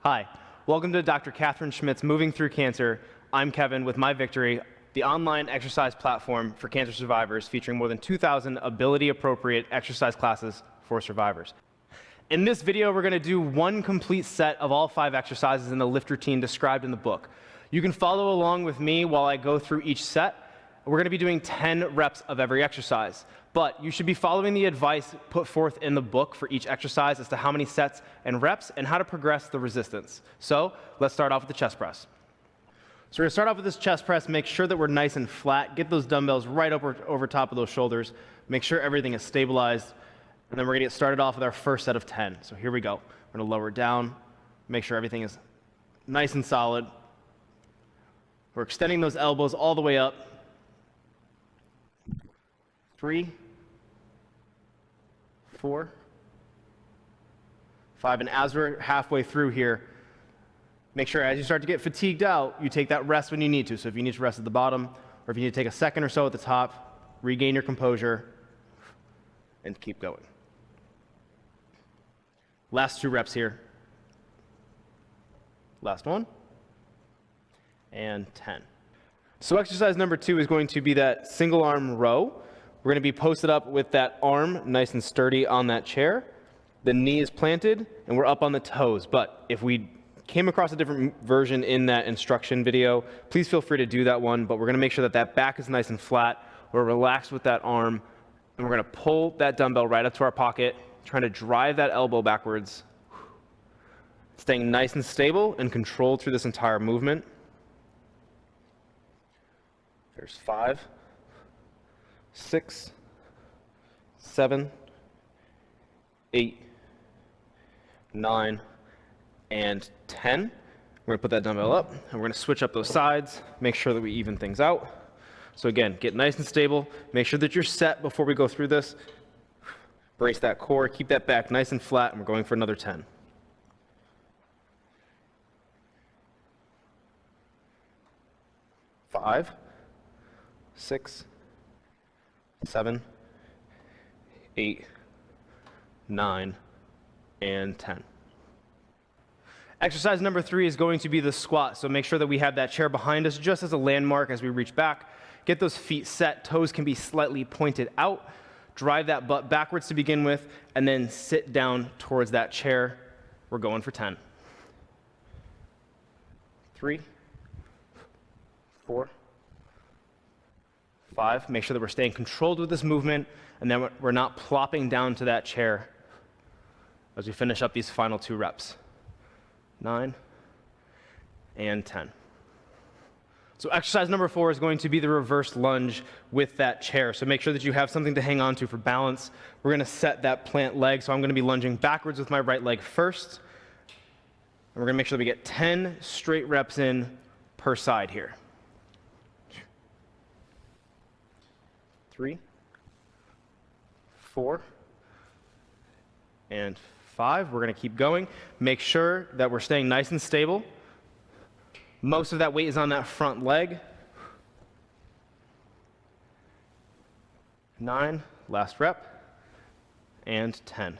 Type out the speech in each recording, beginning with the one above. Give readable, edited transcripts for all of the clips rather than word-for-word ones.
Hi, welcome to Dr. Catherine Schmidt's Moving Through Cancer. I'm Kevin with My Victory, the online exercise platform for cancer survivors featuring more than 2,000 ability-appropriate exercise classes for survivors. In this video, we're going to do one complete set of all 5 exercises in the lift routine described in the book. You can follow along with me while I go through each set. We're going to be doing 10 reps of every exercise, but you should be following the advice put forth in the book for each exercise as to how many sets and reps and how to progress the resistance. So let's start off with the chest press. So we're going to start off with this chest press. Make sure that we're nice and flat. Get those dumbbells right over top of those shoulders. Make sure everything is stabilized. And then we're going to get started off with our first set of 10. So here we go. We're going to lower it down. Make sure everything is nice and solid. We're extending those elbows all the way up. 3, 4, 5, and as we're halfway through here, make sure as you start to get fatigued out, you take that rest when you need to. So if you need to rest at the bottom, or if you need to take a second or so at the top, regain your composure, and keep going. Last 2 reps here. Last one, and 10. So exercise number 2 is going to be that single arm row. We're going to be posted up with that arm nice and sturdy on that chair. The knee is planted, and we're up on the toes. But if we came across a different version in that instruction video, please feel free to do that one. But we're going to make sure that that back is nice and flat. We're relaxed with that arm, and we're going to pull that dumbbell right up to our pocket, trying to drive that elbow backwards, staying nice and stable and controlled through this entire movement. There's 5, 6, 7, 8, 9, and 10. We're going to put that dumbbell up, and we're going to switch up those sides, make sure that we even things out. So again, get nice and stable. Make sure that you're set before we go through this. Brace that core, keep that back nice and flat, and we're going for another 10. 5, 6, 7, 8, 9, and 10. Exercise number 3 is going to be the squat. So make sure that we have that chair behind us just as a landmark as we reach back. Get those feet set. Toes can be slightly pointed out. Drive that butt backwards to begin with, and then sit down towards that chair. We're going for 10. 3, 4, 5. Make sure that we're staying controlled with this movement, and then we're not plopping down to that chair as we finish up these final 2 reps. 9 and 10. So exercise number 4 is going to be the reverse lunge with that chair. So make sure that you have something to hang on to for balance. We're going to set that plant leg. So I'm going to be lunging backwards with my right leg first. And we're going to make sure that we get 10 straight reps in per side here. 3, 4, and 5. We're going to keep going. Make sure that we're staying nice and stable. Most of that weight is on that front leg. 9, last rep, and 10.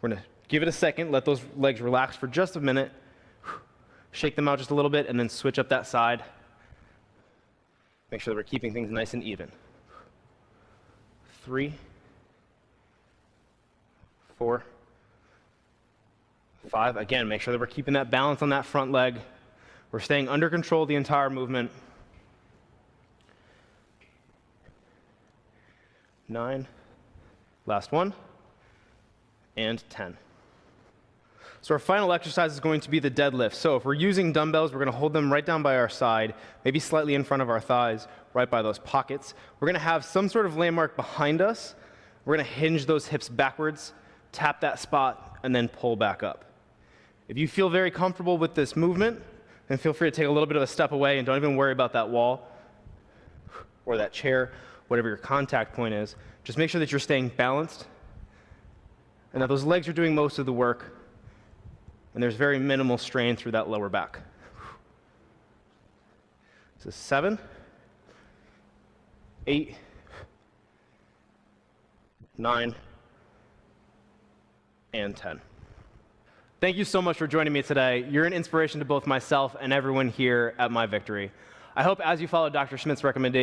We're going to give it a second, let those legs relax for just a minute, shake them out just a little bit, and then switch up that side. Make sure that we're keeping things nice and even. 3, 4, 5. Again, make sure that we're keeping that balance on that front leg. We're staying under control the entire movement. 9, last one, and 10. So our final exercise is going to be the deadlift. So if we're using dumbbells, we're going to hold them right down by our side, maybe slightly in front of our thighs, right by those pockets. We're going to have some sort of landmark behind us. We're going to hinge those hips backwards, tap that spot, and then pull back up. If you feel very comfortable with this movement, then feel free to take a little bit of a step away and don't even worry about that wall or that chair, whatever your contact point is. Just make sure that you're staying balanced and that those legs are doing most of the work and there's very minimal strain through that lower back. This is 7, 8, 9, and 10. Thank you so much for joining me today. You're an inspiration to both myself and everyone here at My Victory. I hope as you follow Dr. Schmidt's recommendations,